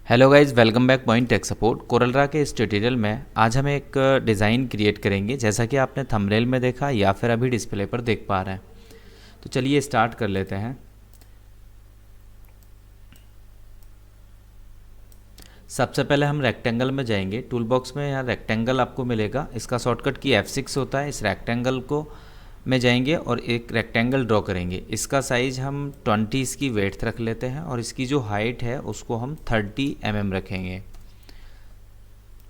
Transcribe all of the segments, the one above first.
Hello guys, welcome back point tech support. CorelDRAW के इस tutorial में आज हम एक डिज़ाइन क्रिएट करेंगे, जैसा कि आपने थंबनेल में देखा या फिर अभी डिस्प्ले पर देख पा रहे हैं। तो चलिए स्टार्ट कर लेते हैं। सबसे पहले हम रेक्टेंगल में जाएंगे। टूल बॉक्स में यहाँ रेक्टेंगल आपको मिलेगा, इसका शॉर्टकट की F6 होता है। इस रेक्टेंगल को में जाएंगे और एक रेक्टेंगल ड्रॉ करेंगे। इसका साइज़ हम 20 इसकी वेड्थ रख लेते हैं और इसकी जो हाइट है उसको हम 30 mm रखेंगे।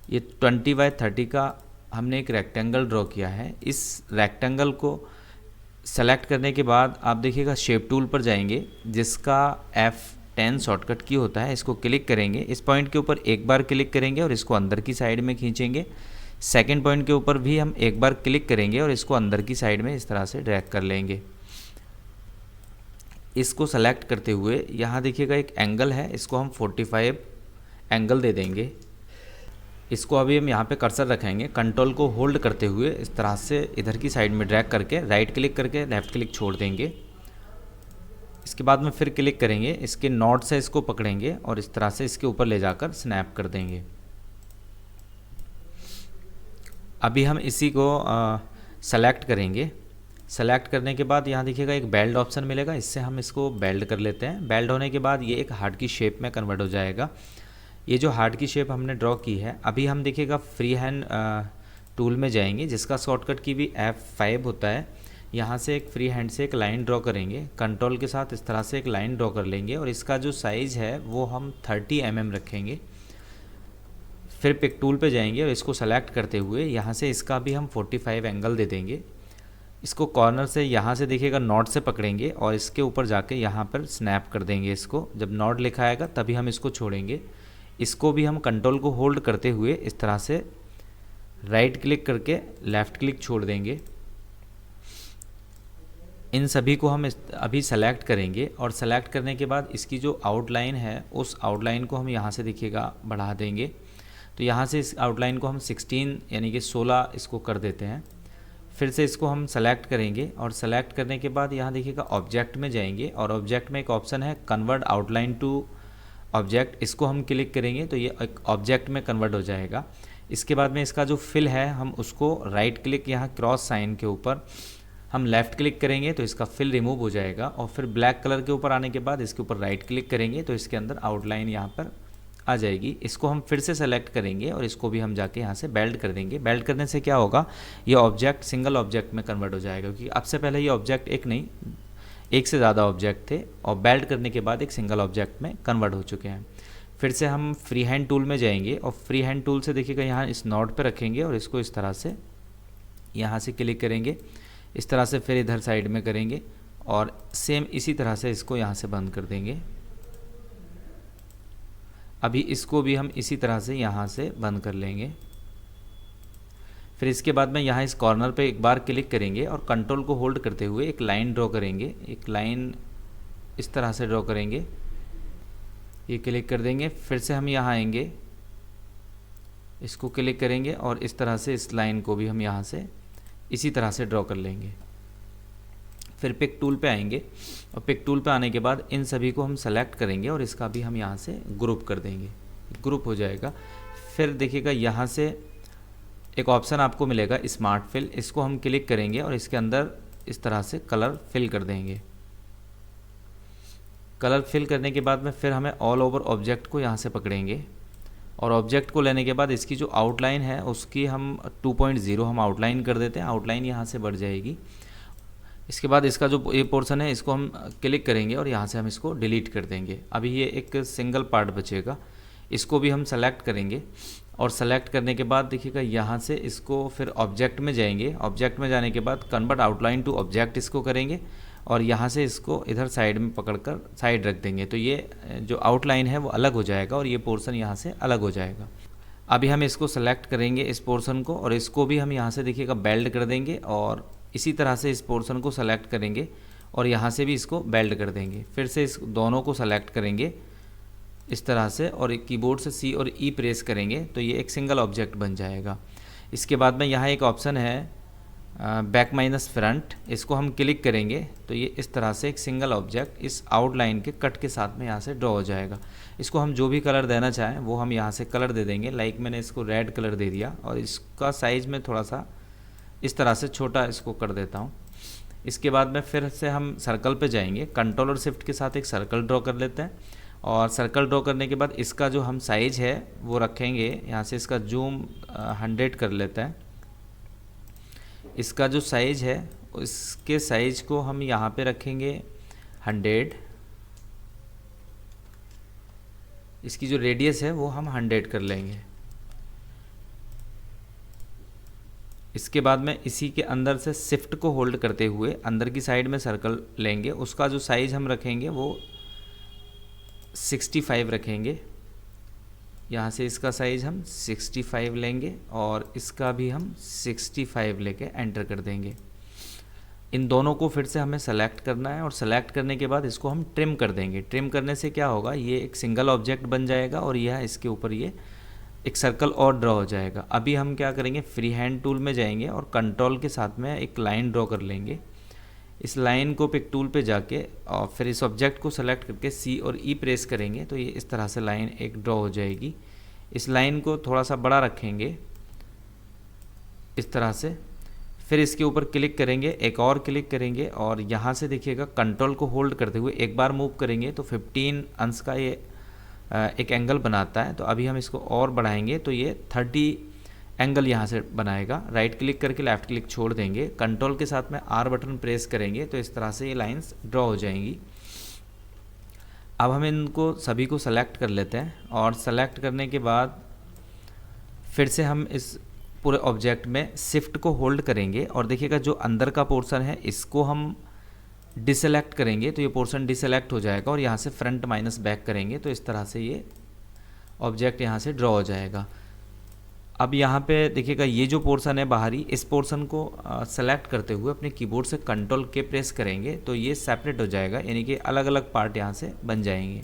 ये 20 बाय 30 का हमने एक रेक्टेंगल ड्रॉ किया है। इस रेक्टेंगल को सेलेक्ट करने के बाद आप देखिएगा शेप टूल पर जाएंगे, जिसका F10 शॉर्टकट की होता है। इसको क्लिक करेंगे, इस पॉइंट के ऊपर एक बार क्लिक करेंगे और इसको अंदर की साइड में खींचेंगे। सेकंड पॉइंट के ऊपर भी हम एक बार क्लिक करेंगे और इसको अंदर की साइड में इस तरह से ड्रैग कर लेंगे। इसको सेलेक्ट करते हुए यहाँ देखिएगा एक एंगल है, इसको हम 45 एंगल दे देंगे। इसको अभी हम यहाँ पे कर्सर रखेंगे, कंट्रोल को होल्ड करते हुए इस तरह से इधर की साइड में ड्रैग करके राइट क्लिक करके लेफ़्ट क्लिक छोड़ देंगे। इसके बाद में फिर क्लिक करेंगे, इसके नॉट से इसको पकड़ेंगे और इस तरह से इसके ऊपर ले जाकर स्नैप कर देंगे। अभी हम इसी को सेलेक्ट करेंगे। सेलेक्ट करने के बाद यहाँ देखिएगा एक बेल्ट ऑप्शन मिलेगा, इससे हम इसको बेल्ट कर लेते हैं। बेल्ट होने के बाद ये एक हार्ट की शेप में कन्वर्ट हो जाएगा। ये जो हार्ट की शेप हमने ड्रॉ की है, अभी हम देखिएगा फ्री हैंड टूल में जाएंगे, जिसका शॉर्टकट की भी F5 होता है। यहाँ से एक फ्री हैंड से एक लाइन ड्रॉ करेंगे, कंट्रोल के साथ इस तरह से एक लाइन ड्रॉ कर लेंगे और इसका जो साइज़ है वो हम 30 mm रखेंगे। फिर पिक टूल पे जाएंगे और इसको सेलेक्ट करते हुए यहाँ से इसका भी हम 45 एंगल दे देंगे। इसको कॉर्नर से यहाँ से देखिएगा नॉट से पकड़ेंगे और इसके ऊपर जाके यहाँ पर स्नैप कर देंगे। इसको जब नॉट लिखा आएगा तभी हम इसको छोड़ेंगे। इसको भी हम कंट्रोल को होल्ड करते हुए इस तरह से राइट क्लिक करके लेफ़्ट क्लिक छोड़ देंगे। इन सभी को हम अभी सेलेक्ट करेंगे और सेलेक्ट करने के बाद इसकी जो आउटलाइन है उस आउटलाइन को हम यहाँ से देखिएगा बढ़ा देंगे। तो यहाँ से इस आउटलाइन को हम 16 यानी कि 16 इसको कर देते हैं। फिर से इसको हम सेलेक्ट करेंगे और सेलेक्ट करने के बाद यहाँ देखिएगा ऑब्जेक्ट में जाएंगे और ऑब्जेक्ट में एक ऑप्शन है कन्वर्ट आउटलाइन टू ऑब्जेक्ट। इसको हम क्लिक करेंगे तो ये एक ऑब्जेक्ट में कन्वर्ट हो जाएगा। इसके बाद में इसका जो फिल है हम उसको राइट क्लिक यहाँ क्रॉस साइन के ऊपर हम लेफ़्ट क्लिक करेंगे तो इसका फिल रिमूव हो जाएगा। और फिर ब्लैक कलर के ऊपर आने के बाद इसके ऊपर राइट क्लिक करेंगे तो इसके अंदर आउटलाइन यहाँ पर आ जाएगी। इसको हम फिर से सेलेक्ट करेंगे और इसको भी हम जाके यहाँ से बेल्ट कर देंगे। बेल्ट करने से क्या होगा, ये ऑब्जेक्ट सिंगल ऑब्जेक्ट में कन्वर्ट हो जाएगा, क्योंकि अब से पहले ये ऑब्जेक्ट एक नहीं एक से ज़्यादा ऑब्जेक्ट थे और बेल्ट करने के बाद एक सिंगल ऑब्जेक्ट में कन्वर्ट हो चुके हैं। फिर से हम फ्री हैंड टूल में जाएंगे और फ्री हैंड टूल से देखिएगा यहाँ इस नॉट पर रखेंगे और इसको इस तरह से यहाँ से क्लिक करेंगे, इस तरह से फिर इधर साइड में करेंगे और सेम इसी तरह से इसको यहाँ से बंद कर देंगे। अभी इसको भी हम इसी तरह से यहाँ से बंद कर लेंगे। फिर इसके बाद में यहाँ इस कॉर्नर पे एक बार क्लिक करेंगे और कंट्रोल को होल्ड करते हुए एक लाइन ड्रॉ करेंगे। एक लाइन इस तरह से ड्रॉ करेंगे, ये क्लिक कर देंगे। फिर से हम यहाँ आएंगे, इसको क्लिक करेंगे और इस तरह से इस लाइन को भी हम यहाँ से इसी तरह से ड्रॉ कर लेंगे। फिर पिक टूल पे आएंगे और पिक टूल पे आने के बाद इन सभी को हम सेलेक्ट करेंगे और इसका भी हम यहाँ से ग्रुप कर देंगे, ग्रुप हो जाएगा। फिर देखिएगा यहाँ से एक ऑप्शन आपको मिलेगा स्मार्ट फिल, इसको हम क्लिक करेंगे और इसके अंदर इस तरह से कलर फिल कर देंगे। कलर फिल करने के बाद में फिर हमें ऑल ओवर ऑब्जेक्ट को यहाँ से पकड़ेंगे और ऑब्जेक्ट को लेने के बाद इसकी जो आउटलाइन है उसकी हम 2.0 हम आउटलाइन कर देते हैं। आउटलाइन यहाँ से बढ़ जाएगी। इसके बाद इसका जो ये पोर्शन है इसको हम क्लिक करेंगे और यहाँ से हम इसको डिलीट कर देंगे। अभी ये एक सिंगल पार्ट बचेगा, इसको भी हम सेलेक्ट करेंगे और सेलेक्ट करने के बाद देखिएगा यहाँ से इसको फिर ऑब्जेक्ट में जाएंगे। ऑब्जेक्ट में जाने के बाद कन्वर्ट आउटलाइन टू ऑब्जेक्ट इसको करेंगे और यहाँ से इसको इधर साइड में पकड़कर साइड रख देंगे। तो ये जो आउटलाइन है वो अलग हो जाएगा और ये पोर्शन यहाँ से अलग हो जाएगा। अभी हम इसको सेलेक्ट करेंगे इस पोर्शन को और इसको भी हम यहाँ से देखिएगा बेल्ट कर देंगे और इसी तरह से इस पोर्शन को सेलेक्ट करेंगे और यहाँ से भी इसको बेल्ट कर देंगे। फिर से इस दोनों को सेलेक्ट करेंगे इस तरह से और एक कीबोर्ड से C और E प्रेस करेंगे तो ये एक सिंगल ऑब्जेक्ट बन जाएगा। इसके बाद में यहाँ एक ऑप्शन है बैक माइनस फ्रंट, इसको हम क्लिक करेंगे तो ये इस तरह से एक सिंगल ऑब्जेक्ट इस आउटलाइन के कट के साथ में यहाँ से ड्रॉ हो जाएगा। इसको हम जो भी कलर देना चाहें वो हम यहाँ से कलर दे देंगे। लाइक मैंने इसको रेड कलर दे दिया और इसका साइज़ में थोड़ा सा इस तरह से छोटा इसको कर देता हूँ। इसके बाद में फिर से हम सर्कल पे जाएंगे, कंट्रोल और शिफ्ट के साथ एक सर्कल ड्रॉ कर लेते हैं और सर्कल ड्रॉ करने के बाद इसका जो हम साइज़ है वो रखेंगे, यहाँ से इसका जूम 100 कर लेते हैं। इसका जो साइज़ है इसके साइज़ को हम यहाँ पे रखेंगे 100, इसकी जो रेडियस है वो हम 100 कर लेंगे। इसके बाद में इसी के अंदर से शिफ्ट को होल्ड करते हुए अंदर की साइड में सर्कल लेंगे, उसका जो साइज़ हम रखेंगे वो 65 रखेंगे। यहाँ से इसका साइज़ हम 65 लेंगे और इसका भी हम 65 लेके एंटर कर देंगे। इन दोनों को फिर से हमें सेलेक्ट करना है और सेलेक्ट करने के बाद इसको हम ट्रिम कर देंगे। ट्रिम करने से क्या होगा, ये एक सिंगल ऑब्जेक्ट बन जाएगा और यह इसके ऊपर ये एक सर्कल और ड्रॉ हो जाएगा। अभी हम क्या करेंगे, फ्री हैंड टूल में जाएंगे और कंट्रोल के साथ में एक लाइन ड्रॉ कर लेंगे। इस लाइन को पिक टूल पे जाके और फिर इस ऑब्जेक्ट को सेलेक्ट करके सी और ई प्रेस करेंगे तो ये इस तरह से लाइन एक ड्रॉ हो जाएगी। इस लाइन को थोड़ा सा बड़ा रखेंगे इस तरह से, फिर इसके ऊपर क्लिक करेंगे, एक और क्लिक करेंगे और यहाँ से देखिएगा कंट्रोल को होल्ड करते हुए एक बार मूव करेंगे तो 15 अंश का ये एक एंगल बनाता है। तो अभी हम इसको और बढ़ाएंगे तो ये 30 एंगल यहाँ से बनाएगा। राइट क्लिक करके लेफ़्ट क्लिक छोड़ देंगे, कंट्रोल के साथ में आर बटन प्रेस करेंगे तो इस तरह से ये लाइंस ड्रॉ हो जाएंगी। अब हम इनको सभी को सेलेक्ट कर लेते हैं और सेलेक्ट करने के बाद फिर से हम इस पूरे ऑब्जेक्ट में शिफ्ट को होल्ड करेंगे और देखिएगा जो अंदर का पोर्शन है इसको हम डिसेलेक्ट करेंगे तो ये पोर्शन डिसेलेक्ट हो जाएगा और यहाँ से फ्रंट माइनस बैक करेंगे तो इस तरह से ये ऑब्जेक्ट यहाँ से ड्रॉ हो जाएगा। अब यहाँ पे देखिएगा ये जो पोर्शन है बाहरी, इस पोर्शन को सेलेक्ट करते हुए अपने कीबोर्ड से कंट्रोल के प्रेस करेंगे तो ये सेपरेट हो जाएगा, यानी कि अलग अलग पार्ट यहाँ से बन जाएंगे।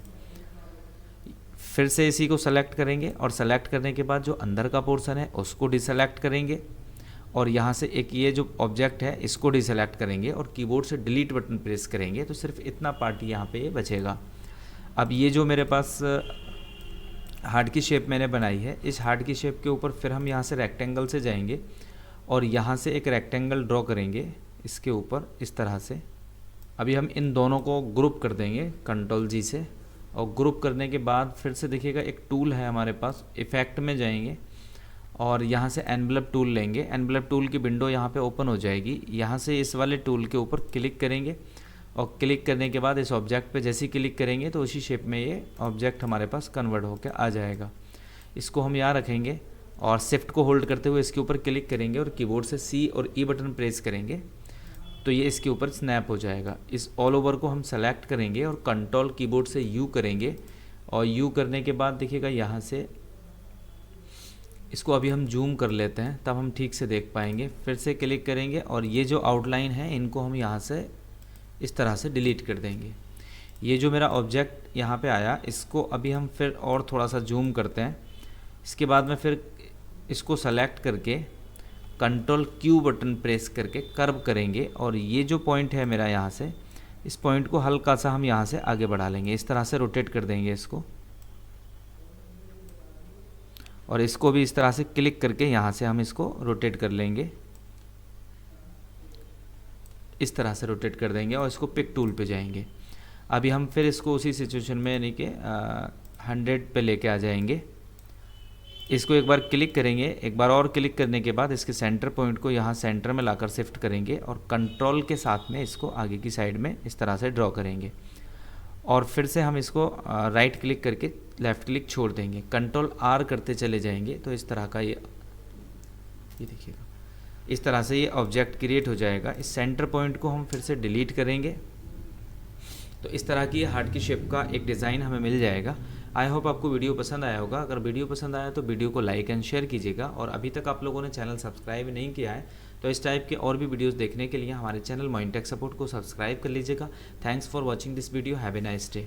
फिर से इसी को सेलेक्ट करेंगे और सेलेक्ट करने के बाद जो अंदर का पोर्शन है उसको डिसेलेक्ट करेंगे और यहाँ से एक ये जो ऑब्जेक्ट है इसको डिसेलेक्ट करेंगे और कीबोर्ड से डिलीट बटन प्रेस करेंगे तो सिर्फ इतना पार्ट यहाँ पे बचेगा। अब ये जो मेरे पास हार्ट की शेप मैंने बनाई है, इस हार्ट की शेप के ऊपर फिर हम यहाँ से रेक्टेंगल से जाएंगे और यहाँ से एक रेक्टेंगल ड्रॉ करेंगे इसके ऊपर इस तरह से। अभी हम इन दोनों को ग्रुप कर देंगे कंट्रोल जी से और ग्रुप करने के बाद फिर से देखिएगा एक टूल है हमारे पास, इफेक्ट में जाएंगे और यहाँ से एनवेलप टूल लेंगे। एनवेलप टूल की विंडो यहाँ पे ओपन हो जाएगी। यहाँ से इस वाले टूल के ऊपर क्लिक करेंगे और क्लिक करने के बाद इस ऑब्जेक्ट पे जैसे ही क्लिक करेंगे तो उसी शेप में ये ऑब्जेक्ट हमारे पास कन्वर्ट होकर आ जाएगा। इसको हम यहाँ रखेंगे और शिफ्ट को होल्ड करते हुए इसके ऊपर क्लिक करेंगे और कीबोर्ड से सी और ई बटन प्रेस करेंगे तो ये इसके ऊपर स्नैप हो जाएगा। इस ऑल ओवर को हम सेलेक्ट करेंगे और कंट्रोल कीबोर्ड से यू करेंगे और यू करने के बाद देखिएगा यहाँ से इसको अभी हम जूम कर लेते हैं तब हम ठीक से देख पाएंगे। फिर से क्लिक करेंगे और ये जो आउटलाइन है इनको हम यहाँ से इस तरह से डिलीट कर देंगे। ये जो मेरा ऑब्जेक्ट यहाँ पे आया इसको अभी हम फिर और थोड़ा सा जूम करते हैं। इसके बाद में फिर इसको सेलेक्ट करके कंट्रोल क्यू बटन प्रेस करके कर्व करेंगे और ये जो पॉइंट है मेरा यहाँ से, इस पॉइंट को हल्का सा हम यहाँ से आगे बढ़ा लेंगे, इस तरह से रोटेट कर देंगे इसको और इसको भी इस तरह से क्लिक करके यहाँ से हम इसको रोटेट कर लेंगे, इस तरह से रोटेट कर देंगे और इसको पिक टूल पे जाएंगे। अभी हम फिर इसको उसी सिचुएशन में यानी कि 100 पे लेके आ जाएंगे। इसको एक बार क्लिक करेंगे, एक बार और क्लिक करने के बाद इसके सेंटर पॉइंट को यहाँ सेंटर में लाकर शिफ्ट करेंगे और कंट्रोल के साथ में इसको आगे की साइड में इस तरह से ड्रॉ करेंगे और फिर से हम इसको राइट क्लिक करके लेफ़्ट क्लिक छोड़ देंगे, कंट्रोल आर करते चले जाएंगे तो इस तरह का ये देखिएगा इस तरह से ये ऑब्जेक्ट क्रिएट हो जाएगा। इस सेंटर पॉइंट को हम फिर से डिलीट करेंगे तो इस तरह की हार्ट की शेप का एक डिज़ाइन हमें मिल जाएगा। आई होप आपको वीडियो पसंद आया होगा। अगर वीडियो पसंद आया तो वीडियो को लाइक एंड शेयर कीजिएगा और अभी तक आप लोगों ने चैनल सब्सक्राइब नहीं किया है तो इस टाइप के और भी वीडियोस देखने के लिए हमारे चैनल मोइन टेक सपोर्ट को सब्सक्राइब कर लीजिएगा। Thanks for watching this video. Have a nice day.